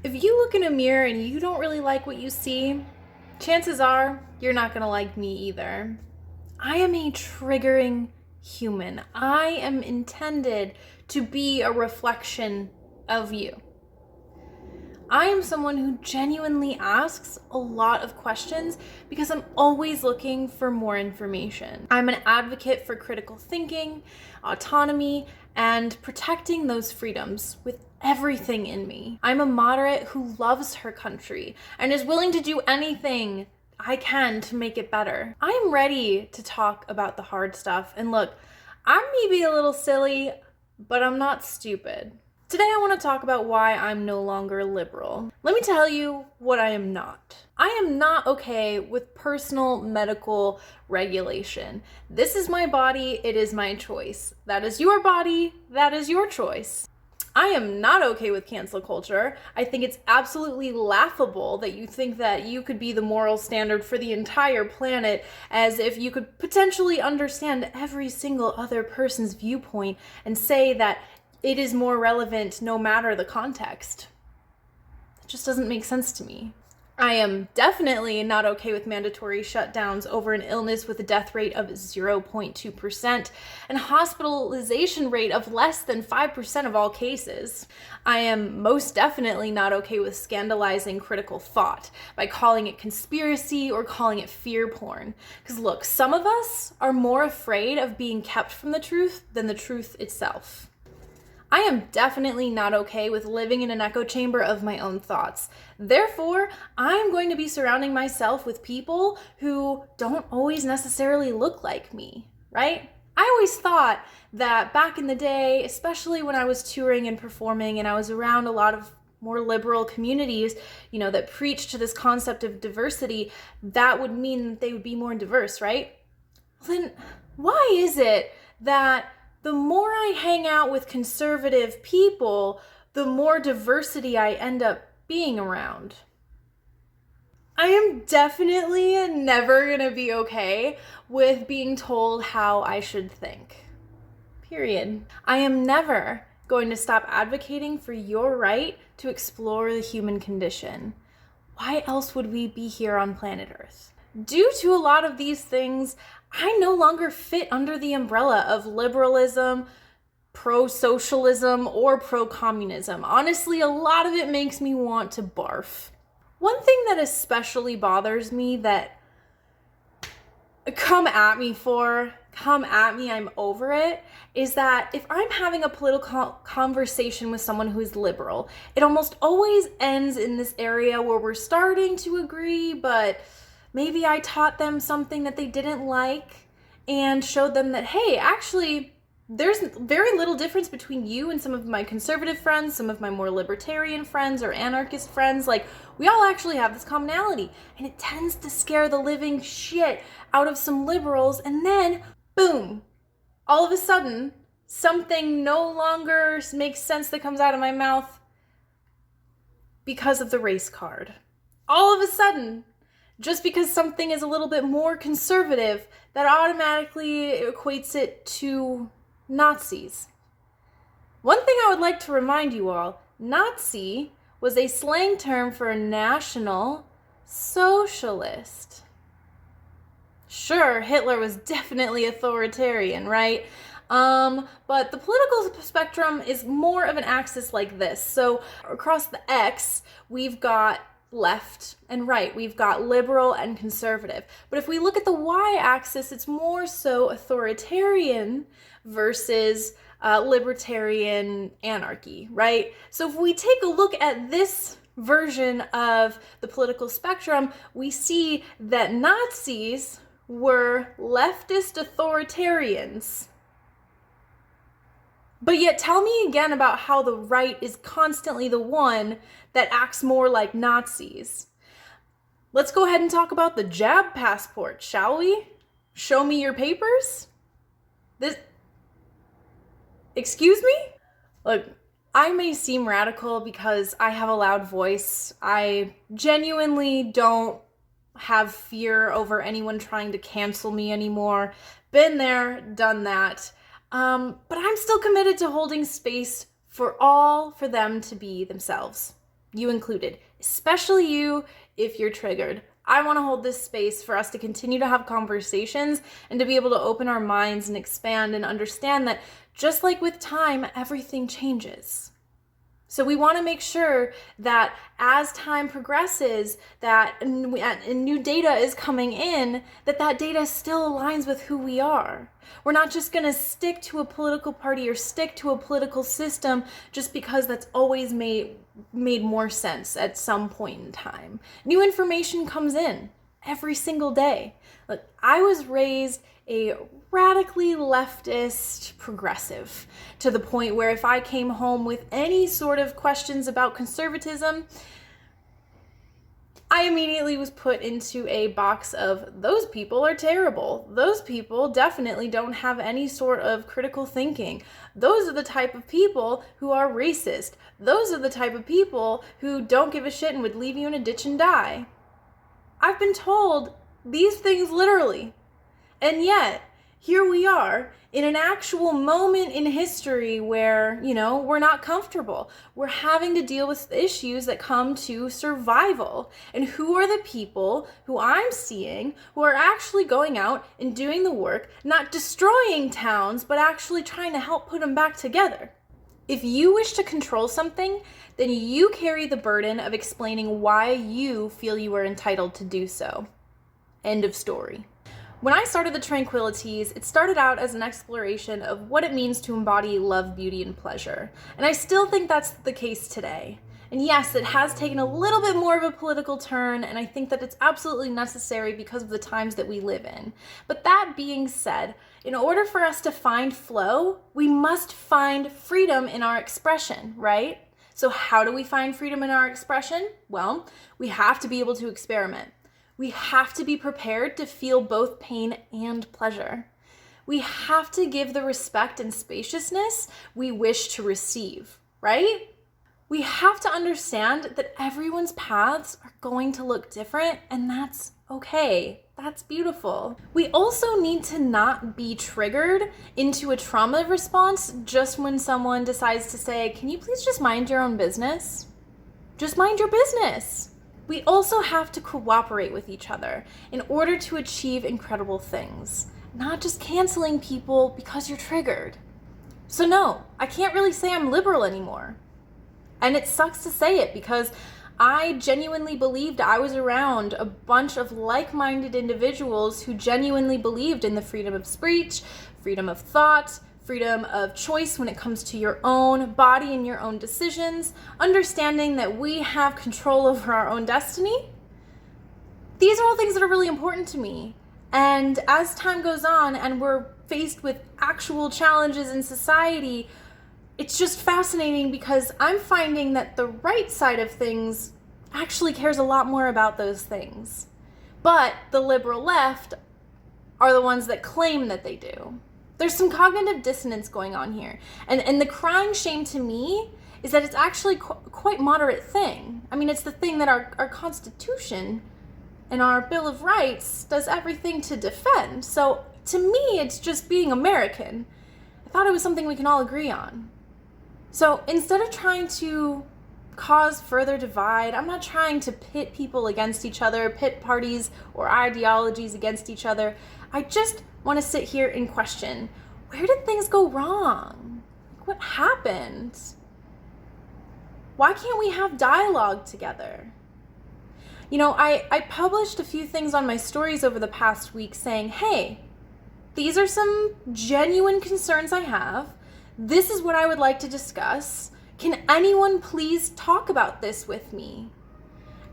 If you look in a mirror and you don't really like what you see, chances are you're not gonna like me either. I am a triggering human. I am intended to be a reflection of you. I am someone who genuinely asks a lot of questions because I'm always looking for more information. I'm an advocate for critical thinking, autonomy, and protecting those freedoms with everything in me. I'm a moderate who loves her country and is willing to do anything I can to make it better. I'm ready to talk about the hard stuff. And look, I may be a little silly, but I'm not stupid. Today I want to talk about why I'm no longer liberal. Let me tell you what I am not. I am not okay with personal medical regulation. This is my body, it is my choice. That is your body, that is your choice. I am not okay with cancel culture. I think it's absolutely laughable that you think that you could be the moral standard for the entire planet, as if you could potentially understand every single other person's viewpoint and say that it is more relevant no matter the context. It just doesn't make sense to me. I am definitely not okay with mandatory shutdowns over an illness with a death rate of 0.2% and hospitalization rate of less than 5% of all cases. I am most definitely not okay with scandalizing critical thought by calling it conspiracy or calling it fear porn. Because look, some of us are more afraid of being kept from the truth than the truth itself. I am definitely not okay with living in an echo chamber of my own thoughts. Therefore, I'm going to be surrounding myself with people who don't always necessarily look like me, right? I always thought that back in the day, especially when I was touring and performing and I was around a lot of more liberal communities, that preach to this concept of diversity, that would mean that they would be more diverse, right? Well, then why is it that the more I hang out with conservative people, the more diversity I end up being around? I am definitely never gonna be okay with being told how I should think. Period. I am never going to stop advocating for your right to explore the human condition. Why else would we be here on planet Earth? Due to a lot of these things, I no longer fit under the umbrella of liberalism, pro-socialism, or pro-communism. Honestly, a lot of it makes me want to barf. One thing that especially bothers me that come at me, I'm over it, is that if I'm having a political conversation with someone who is liberal, it almost always ends in this area where we're starting to agree, but maybe I taught them something that they didn't like and showed them that, hey, actually, there's very little difference between you and some of my conservative friends, some of my more libertarian friends or anarchist friends. Like, we all actually have this commonality. And it tends to scare the living shit out of some liberals. And then, boom, all of a sudden, something no longer makes sense that comes out of my mouth because of the race card. All of a sudden, just because something is a little bit more conservative, that automatically equates it to Nazis. One thing I would like to remind you all, Nazi was a slang term for a national socialist. Sure, Hitler was definitely authoritarian, right? But the political spectrum is more of an axis like this. So across the X, we've got left and right. We've got liberal and conservative. But if we look at the y-axis, it's more so authoritarian versus libertarian anarchy, right? So if we take a look at this version of the political spectrum, we see that Nazis were leftist authoritarians. But yet tell me again about how the right is constantly the one that acts more like Nazis. Let's go ahead and talk about the jab passport, shall we? Show me your papers? Excuse me? Look, I may seem radical because I have a loud voice. I genuinely don't have fear over anyone trying to cancel me anymore. Been there, done that. But I'm still committed to holding space for them to be themselves. you included, especially you if you're triggered. I want to hold this space for us to continue to have conversations and to be able to open our minds and expand and understand that just like with time, everything changes. So we want to make sure that as time progresses, that new data is coming in, that data still aligns with who we are. We're not just going to stick to a political party or stick to a political system just because that's always made more sense at some point in time. New information comes in every single day. Look, I was raised a radically leftist progressive to the point where if I came home with any sort of questions about conservatism, I immediately was put into a box of those people are terrible. Those people definitely don't have any sort of critical thinking. Those are the type of people who are racist. Those are the type of people who don't give a shit and would leave you in a ditch and die. I've been told these things literally. And yet, here we are in an actual moment in history where, we're not comfortable. We're having to deal with issues that come to survival. And who are the people who I'm seeing who are actually going out and doing the work, not destroying towns, but actually trying to help put them back together? If you wish to control something, then you carry the burden of explaining why you feel you are entitled to do so. End of story. When I started the Tranquilitease, it started out as an exploration of what it means to embody love, beauty, and pleasure. And I still think that's the case today. And yes, it has taken a little bit more of a political turn, and I think that it's absolutely necessary because of the times that we live in. But that being said, in order for us to find flow, we must find freedom in our expression, right? So how do we find freedom in our expression? Well, we have to be able to experiment. We have to be prepared to feel both pain and pleasure. We have to give the respect and spaciousness we wish to receive, right? We have to understand that everyone's paths are going to look different, and that's okay. That's beautiful. We also need to not be triggered into a trauma response just when someone decides to say, "Can you please just mind your own business?" Just mind your business. We also have to cooperate with each other in order to achieve incredible things, not just canceling people because you're triggered. So no, I can't really say I'm liberal anymore. And it sucks to say it because I genuinely believed I was around a bunch of like-minded individuals who genuinely believed in the freedom of speech, freedom of thought, freedom of choice when it comes to your own body and your own decisions, understanding that we have control over our own destiny. These are all things that are really important to me. And as time goes on and we're faced with actual challenges in society, it's just fascinating because I'm finding that the right side of things actually cares a lot more about those things. But the liberal left are the ones that claim that they do. There's some cognitive dissonance going on here. And the crying shame to me is that it's actually quite moderate thing. I mean, it's the thing that our Constitution and our Bill of Rights does everything to defend. So to me, it's just being American. I thought it was something we can all agree on. So instead of trying to cause further divide, I'm not trying to pit people against each other, pit parties or ideologies against each other. I just want to sit here and question, where did things go wrong? What happened? Why can't we have dialogue together? I published a few things on my stories over the past week saying, hey, these are some genuine concerns I have. This is what I would like to discuss. Can anyone please talk about this with me?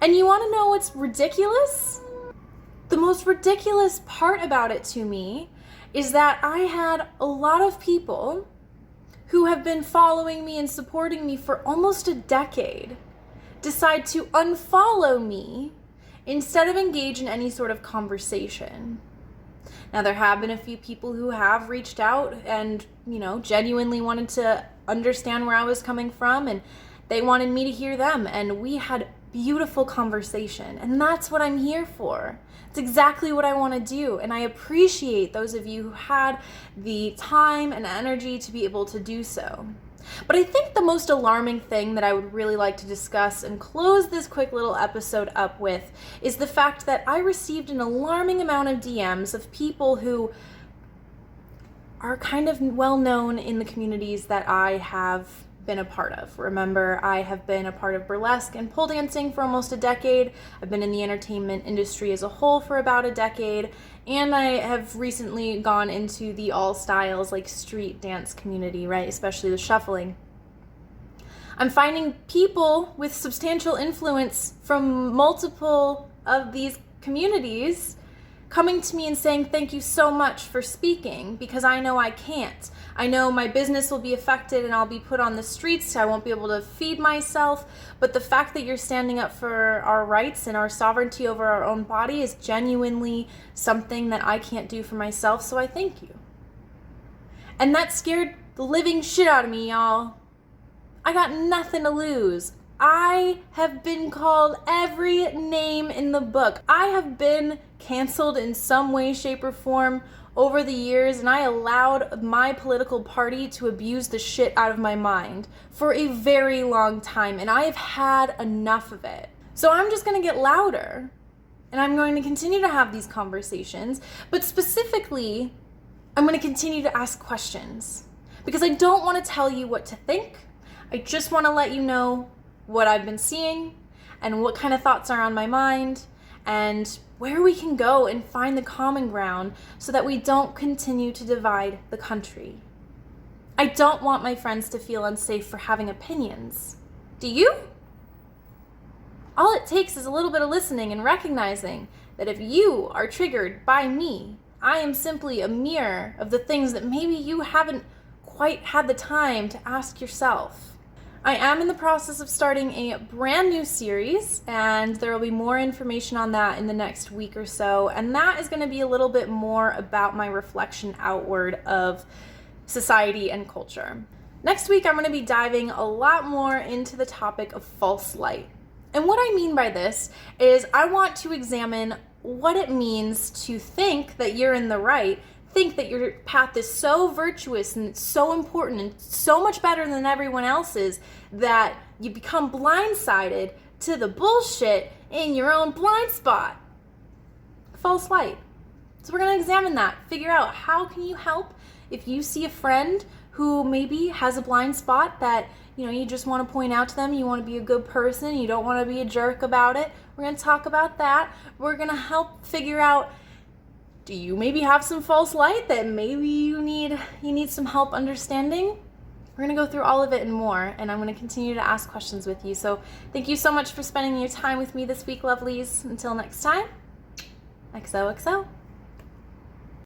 And you want to know what's ridiculous? The most ridiculous part about it to me is that I had a lot of people who have been following me and supporting me for almost a decade decide to unfollow me instead of engage in any sort of conversation. Now, there have been a few people who have reached out and, genuinely wanted to understand where I was coming from, and they wanted me to hear them, and we had beautiful conversation, and that's what I'm here for. It's exactly what I want to do, and I appreciate those of you who had the time and energy to be able to do so. But I think the most alarming thing that I would really like to discuss and close this quick little episode up with is the fact that I received an alarming amount of DMs of people who are kind of well known in the communities that I have been a part of. Remember, I have been a part of burlesque and pole dancing for almost a decade. I've been in the entertainment industry as a whole for about a decade, and I have recently gone into the all styles like street dance community, right? Especially the shuffling. I'm finding people with substantial influence from multiple of these communities coming to me and saying, thank you so much for speaking, because I know I can't. I know my business will be affected and I'll be put on the streets. I won't be able to feed myself. But the fact that you're standing up for our rights and our sovereignty over our own body is genuinely something that I can't do for myself. So I thank you. And that scared the living shit out of me, y'all. I got nothing to lose. I have been called every name in the book. I have been canceled in some way, shape, or form over the years, and I allowed my political party to abuse the shit out of my mind for a very long time, and I have had enough of it. So I'm just gonna get louder, and I'm going to continue to have these conversations, but specifically, I'm gonna continue to ask questions, because I don't wanna tell you what to think. I just wanna let you know what I've been seeing and what kind of thoughts are on my mind and where we can go and find the common ground so that we don't continue to divide the country. I don't want my friends to feel unsafe for having opinions. Do you? All it takes is a little bit of listening and recognizing that if you are triggered by me, I am simply a mirror of the things that maybe you haven't quite had the time to ask yourself. I am in the process of starting a brand new series, and there will be more information on that in the next week or so, and that is going to be a little bit more about my reflection outward of society and culture. Next week, I'm going to be diving a lot more into the topic of false light. And what I mean by this is I want to examine what it means to think that you're in the right, think that your path is so virtuous and it's so important and so much better than everyone else's that you become blindsided to the bullshit in your own blind spot. False light. So we're going to examine that, figure out how can you help if you see a friend who maybe has a blind spot that you just want to point out to them, you want to be a good person, you don't want to be a jerk about it. We're going to talk about that. We're going to help figure out, do you maybe have some false light that maybe you need some help understanding? We're going to go through all of it and more, and I'm going to continue to ask questions with you. So thank you so much for spending your time with me this week, lovelies. Until next time, XOXO.